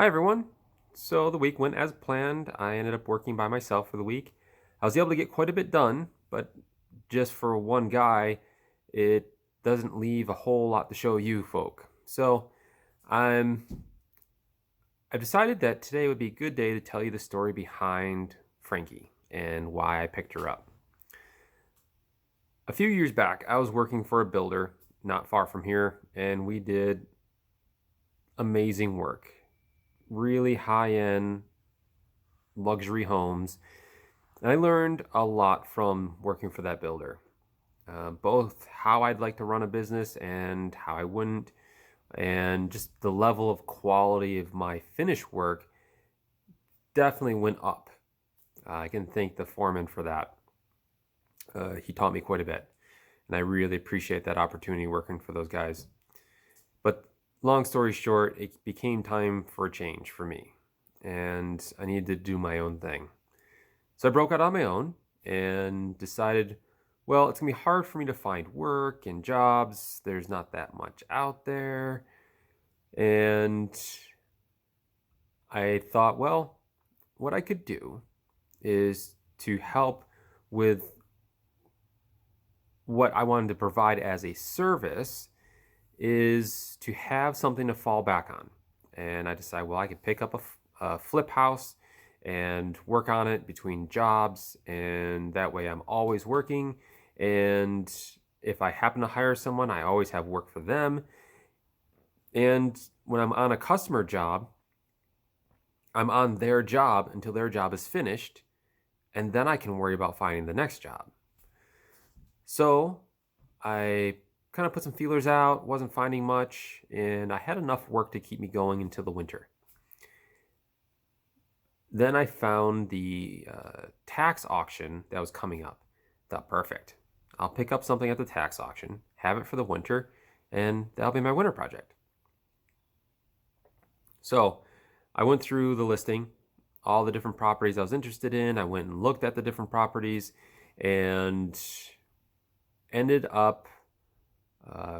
Hi everyone. So the week went as planned. I ended up working by myself for the week. I was able to get quite a bit done, but just for one guy, it doesn't leave a whole lot to show you folk. So I'm I've decided that today would be a good day to tell you the story behind Frankie and why I picked her up. A few years back, I was working for a builder not far from here, and we did amazing work. Really high-end luxury homes. And I learned a lot from working for that builder, both how I'd like to run a business and how I wouldn't, and just the level of quality of my finished work definitely went up. I can thank the foreman for that. He taught me quite a bit, and I really appreciate that opportunity working for those guys. But long story short, it became time for a change for me, and I needed to do my own thing. So I broke out on my own and decided, well, it's gonna be hard for me to find work and jobs. There's not that much out there. And I thought, well, what I could do is to help with what I wanted to provide as a service is to have something to fall back on. And I decided, well, I could pick up a flip house and work on it between jobs, and that way I'm always working. And if I happen to hire someone, I always have work for them. And when I'm on a customer job, I'm on their job until their job is finished, and then I can worry about finding the next job. So I kind of put some feelers out, wasn't finding much, and I had enough work to keep me going until the winter. Then I found the tax auction that was coming up. Thought, perfect. I'll pick up something at the tax auction, have it for the winter, and that'll be my winter project. So I went through the listing, all the different properties I was interested in. I went and looked at the different properties and ended up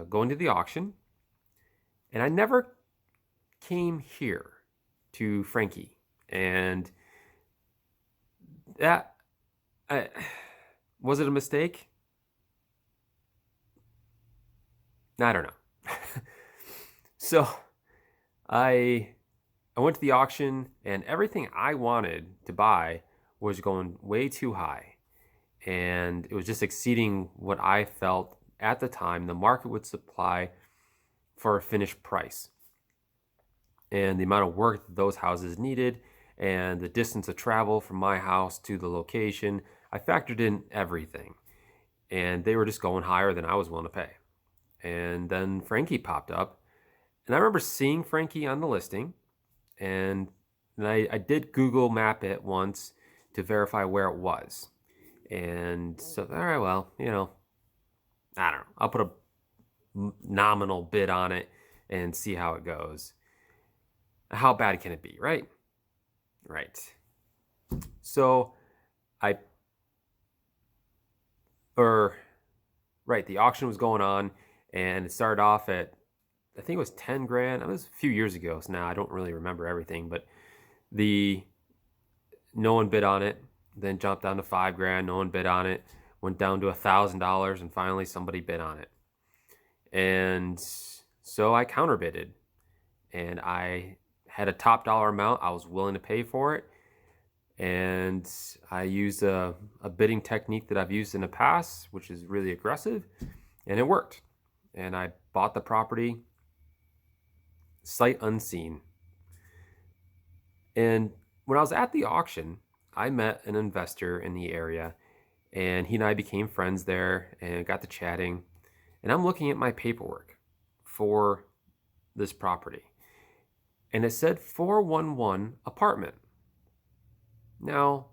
going to the auction. And I never came here to Frankie. And that I, was it a mistake? I don't know. So I I went to the auction and everything I wanted to buy was going way too high. And it was just exceeding what I felt at the time the market would supply for a finished price. And the amount of work that those houses needed and the distance of travel from my house to the location, I factored in everything. And they were just going higher than I was willing to pay. And then Frankie popped up. And I remember seeing Frankie on the listing. And I did Google map it once to verify where it was. And so, all right, well, I don't know. I'll put a nominal bid on it and see how it goes. How bad can it be, right? Right. So I, or, right, the auction was going on and it started off at, I think it was 10 grand. It was a few years ago, so now I don't really remember everything, but the, no one bid on it, then jumped down to 5 grand, no one bid on it, went down to $1,000, and finally somebody bid on it. And so I counterbidded, and I had a top dollar amount I was willing to pay for it. And I used a bidding technique that I've used in the past, which is really aggressive, and it worked. And I bought the property sight unseen. And when I was at the auction, I met an investor in the area, and he and I became friends there and got to chatting. And I'm looking at my paperwork for this property, and it said 411 apartment. Now,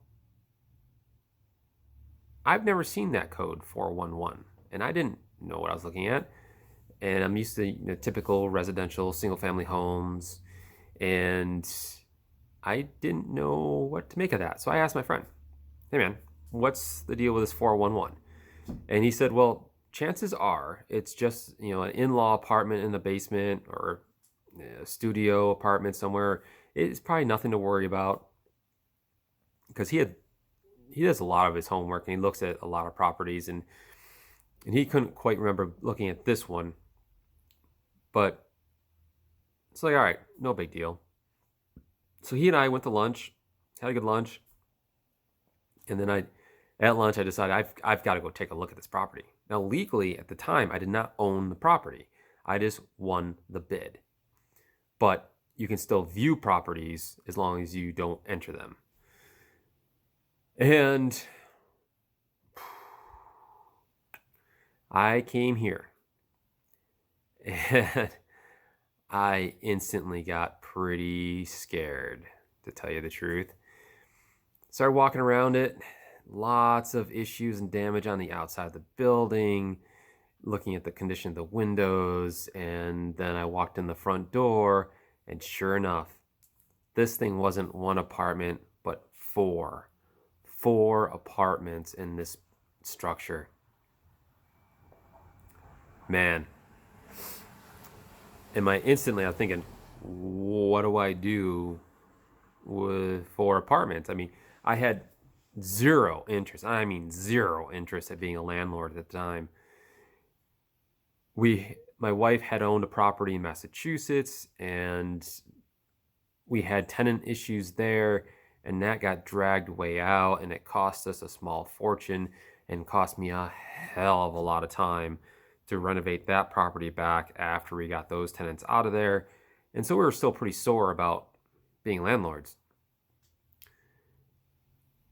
I've never seen that code 411, and I didn't know what I was looking at. And I'm used to typical residential single family homes, and I didn't know what to make of that. So I asked my friend, hey man, what's the deal with this 411? And he said, well, chances are it's just, an in-law apartment in the basement or a studio apartment somewhere. It's probably nothing to worry about because he does a lot of his homework and he looks at a lot of properties, and he couldn't quite remember looking at this one, but it's like, all right, no big deal. So he and I went to lunch, had a good lunch, and then at lunch I decided I've got to go take a look at this property. Now legally at the time I did not own the property. I just won the bid. But you can still view properties as long as you don't enter them. And I came here and I instantly got pretty scared, to tell you the truth. Started walking around it, lots of issues and damage on the outside of the building, looking at the condition of the windows, and then I walked in the front door, and sure enough, this thing wasn't one apartment, but four apartments in this structure. Man. And I'm thinking, what do I do with four apartments? I mean, I had zero interest. I mean, zero interest at being a landlord at the time. My wife had owned a property in Massachusetts, and we had tenant issues there, and that got dragged way out, and it cost us a small fortune and cost me a hell of a lot of time to renovate that property back after we got those tenants out of there. And so we were still pretty sore about being landlords.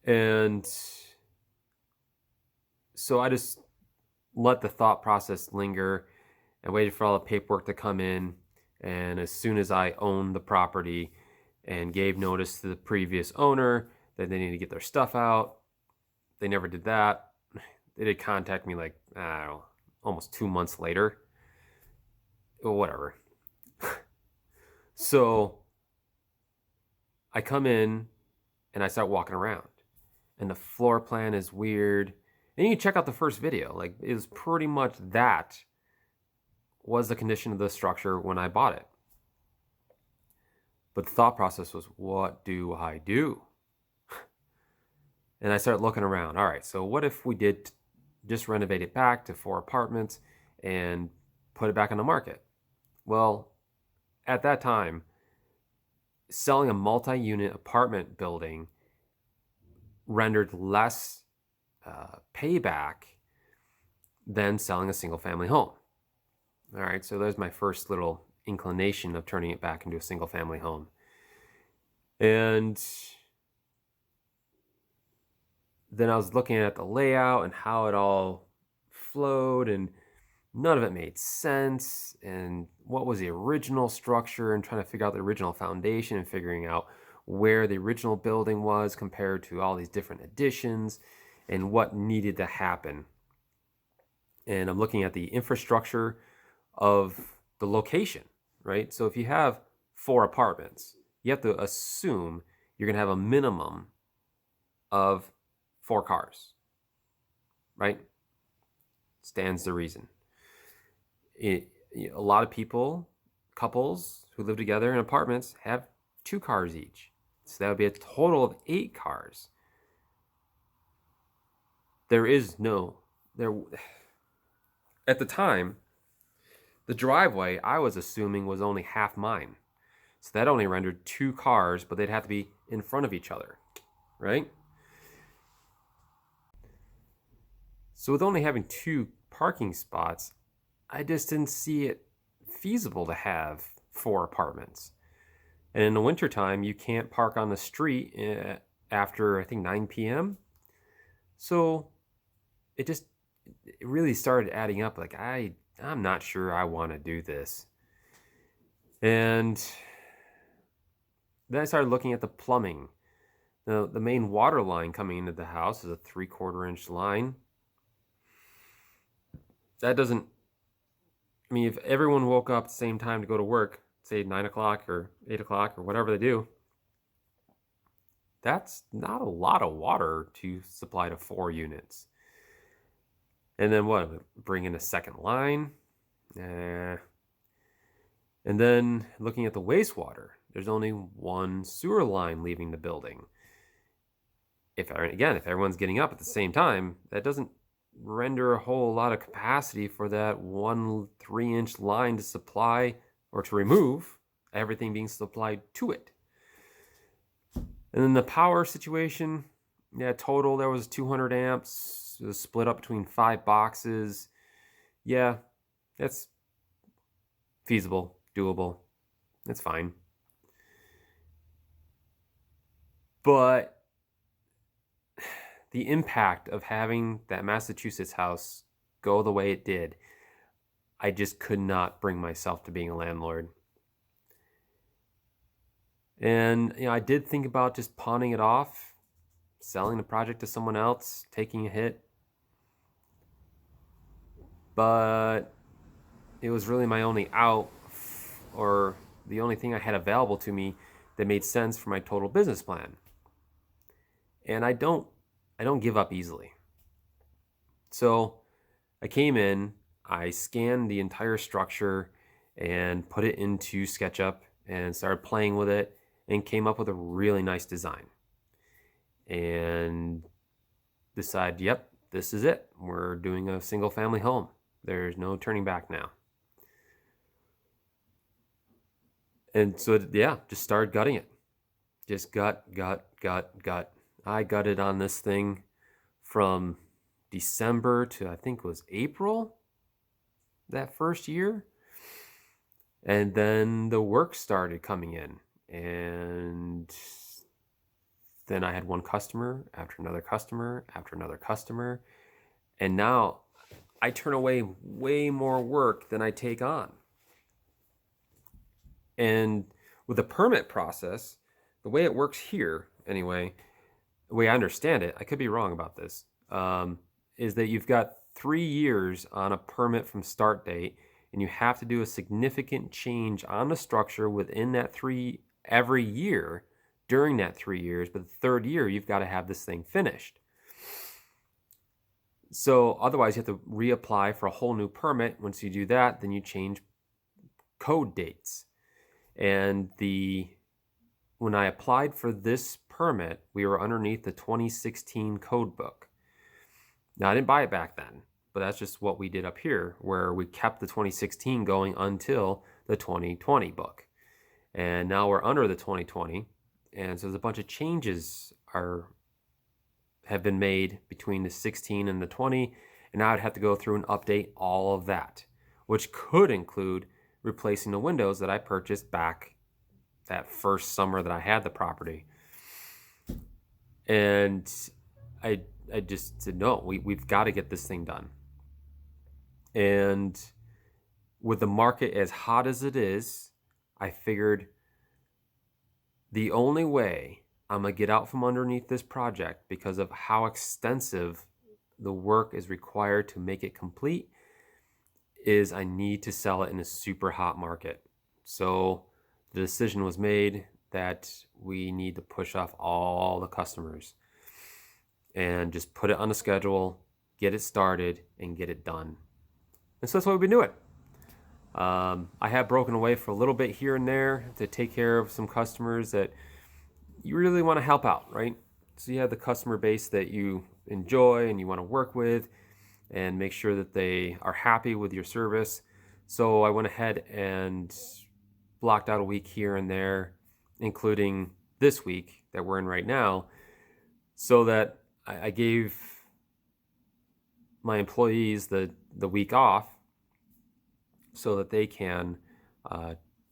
And so I just let the thought process linger and waited for all the paperwork to come in. And as soon as I owned the property and gave notice to the previous owner that they needed to get their stuff out, they never did that. They did contact me like, I don't know, almost 2 months later. Or whatever. So I come in and I start walking around. And the floor plan is weird. And you can check out the first video. Like, it was pretty much that was the condition of the structure when I bought it. But the thought process was, what do I do? And I started looking around. All right, so what if we did just renovate it back to 4 apartments and put it back on the market? Well, at that time, selling a multi-unit apartment building rendered less payback than selling a single-family home. All right, so there's my first little inclination of turning it back into a single-family home. And then I was looking at the layout and how it all flowed, and none of it made sense. And what was the original structure, and trying to figure out the original foundation and figuring out where the original building was compared to all these different additions and what needed to happen. And I'm looking at the infrastructure of the location, right? So if you have 4 apartments, you have to assume you're going to have a minimum of 4 cars, right? Stands to reason. A lot of people, couples who live together in apartments, have 2 cars each. So that would be a total of 8 cars. At the time, the driveway I was assuming was only half mine. So that only rendered 2 cars, but they'd have to be in front of each other, right? So with only having 2 parking spots, I just didn't see it feasible to have 4 apartments. And in the wintertime, you can't park on the street after, I think, 9 p.m. So it really started adding up. Like, I'm not sure I want to do this. And then I started looking at the plumbing. The main water line coming into the house is a 3/4 inch line. That doesn't, I mean, if everyone woke up at the same time to go to work, say 9 o'clock or 8 o'clock or whatever they do, that's not a lot of water to supply to 4 units. And then what? Bring in a second line? And then looking at the wastewater. there's only one sewer line leaving the building. If everyone's getting up at the same time, that doesn't render a whole lot of capacity for that one 3-inch line to supply or to remove everything being supplied to it. And then the power situation, total there was 200 amps. It was split up between 5 boxes. Yeah, that's feasible, doable. It's fine. But the impact of having that Massachusetts house go the way it did, I just could not bring myself to being a landlord. And I did think about just pawning it off, selling the project to someone else, taking a hit. But it was really my only out, or the only thing I had available to me that made sense for my total business plan. And I don't give up easily. So I came in, I scanned the entire structure and put it into SketchUp and started playing with it and came up with a really nice design. And decided, yep, this is it. We're doing a single family home. There's no turning back now. And so, just started gutting it. Just gut. I gutted on this thing from December to I think it was April that first year. And then the work started coming in. And then I had one customer after another customer after another customer. And now I turn away way more work than I take on. And with the permit process, the way it works here, anyway, the way I understand it, I could be wrong about this, is that you've got 3 years on a permit from start date, and you have to do a significant change on the structure within that every year during that 3 years. But the third year, you've got to have this thing finished. So otherwise, you have to reapply for a whole new permit. Once you do that, then you change code dates. And when I applied for this permit, we were underneath the 2016 code book. Now, I didn't buy it back then, but that's just what we did up here, where we kept the 2016 going until the 2020 book. And now we're under the 2020. And so there's a bunch of changes have been made between the 16 and the 20. And now I'd have to go through and update all of that, which could include replacing the windows that I purchased back that first summer that I had the property. And I just said, no, we've got to get this thing done. And with the market as hot as it is, I figured the only way I'm going to get out from underneath this project, because of how extensive the work is required to make it complete, is I need to sell it in a super hot market. So the decision was made that we need to push off all the customers and just put it on the schedule, get it started, and get it done. And so that's what we've been doing. I have broken away for a little bit here and there to take care of some customers that you really want to help out, right? So you have the customer base that you enjoy and you want to work with and make sure that they are happy with your service. So I went ahead and blocked out a week here and there, including this week that we're in right now, so that I gave my employees the week off so that they can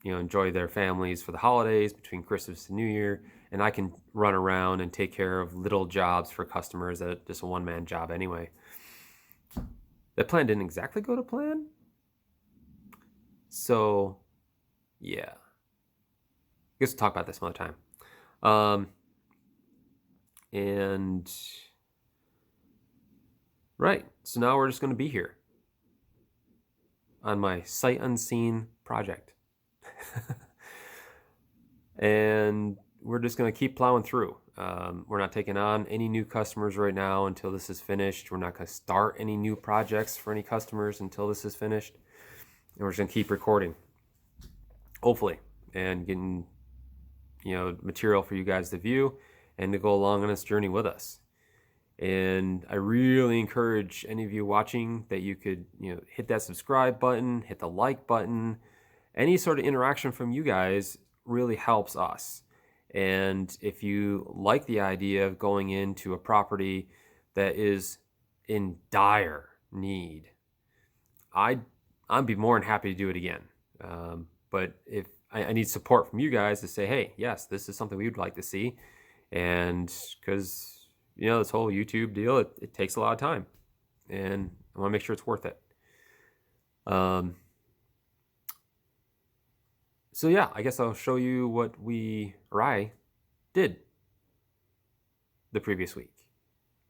enjoy their families for the holidays between Christmas and New Year, and I can run around and take care of little jobs for customers that just a one-man job anyway. That plan didn't exactly go to plan. So, yeah. I guess we'll talk about this some other time. Right, so now we're just going to be here on my sight unseen project. And we're just going to keep plowing through. We're not taking on any new customers right now until this is finished. We're not going to start any new projects for any customers until this is finished. And we're just going to keep recording, hopefully, and getting material for you guys to view and to go along on this journey with us. And I really encourage any of you watching that you could, hit that subscribe button, hit the like button. Any sort of interaction from you guys really helps us. And if you like the idea of going into a property that is in dire need, I'd be more than happy to do it again. But if I need support from you guys to say, hey, yes, this is something we would like to see. And because, this whole YouTube deal, it takes a lot of time. And I want to make sure it's worth it. So yeah, I guess I'll show you what I did the previous week.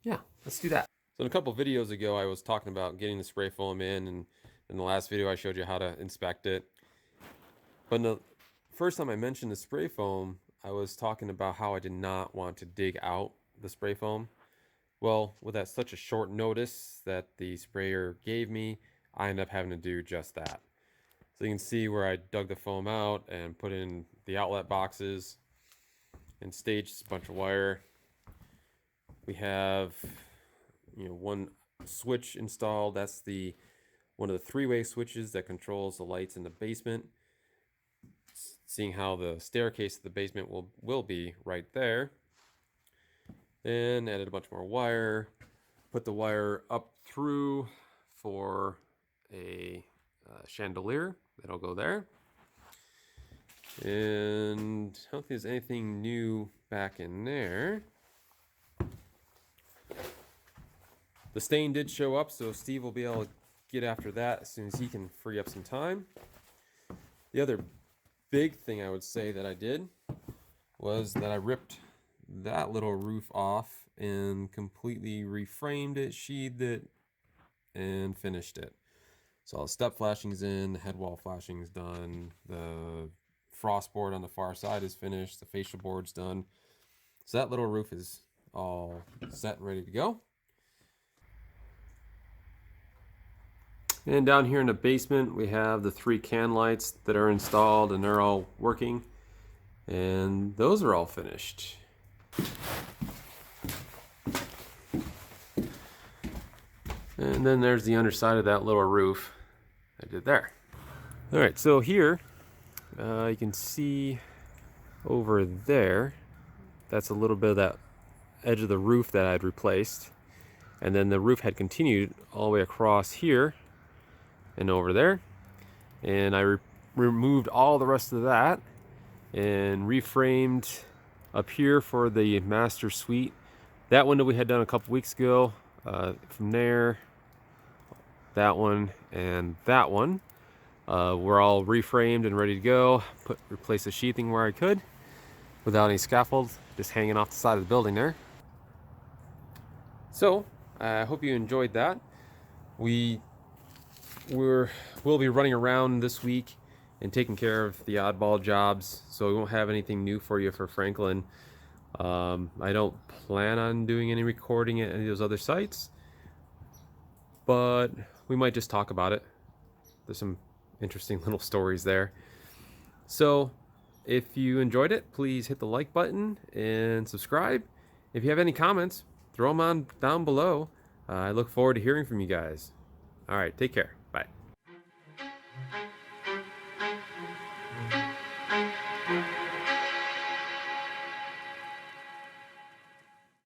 Yeah, let's do that. So in a couple videos ago, I was talking about getting the spray foam in, and in the last video, I showed you how to inspect it. But in the first time I mentioned the spray foam, I was talking about how I did not want to dig out the spray foam. Well, with that such a short notice that the sprayer gave me, I ended up having to do just that. So you can see where I dug the foam out and put in the outlet boxes and staged a bunch of wire. We have, one switch installed. That's one of the three-way switches that controls the lights in the basement. Seeing how the staircase to the basement will be right there. Then added a bunch more wire. Put the wire up through for a chandelier. That'll go there. And I don't think there's anything new back in there. The stain did show up, so Steve will be able to get after that as soon as he can free up some time. The other big thing I would say that I did was that I ripped that little roof off and completely reframed it, sheathed it, and finished it. So all the step flashing's in, the head wall flashing is done, the frost board on the far side is finished, the fascia board's done. So that little roof is all set and ready to go. And down here in the basement, we have the 3 can lights that are installed, and they're all working. And those are all finished. And then there's the underside of that little roof I did there. All right, so here you can see over there, that's a little bit of that edge of the roof that I'd replaced. And then the roof had continued all the way across here and over there. And I removed all the rest of that and reframed up here for the master suite. That window we had done a couple weeks ago. From there, that one and that one were all reframed and ready to go. Replace the sheathing where I could without any scaffold, just hanging off the side of the building there. So I hope you enjoyed that. We'll be running around this week and taking care of the oddball jobs, so we won't have anything new for you for Franklin. I don't plan on doing any recording at any of those other sites, but we might just talk about it. There's some interesting little stories there. So if you enjoyed it, please hit the like button and subscribe. If you have any comments, throw them on down below. I look forward to hearing from you guys. All right, take care. Bye.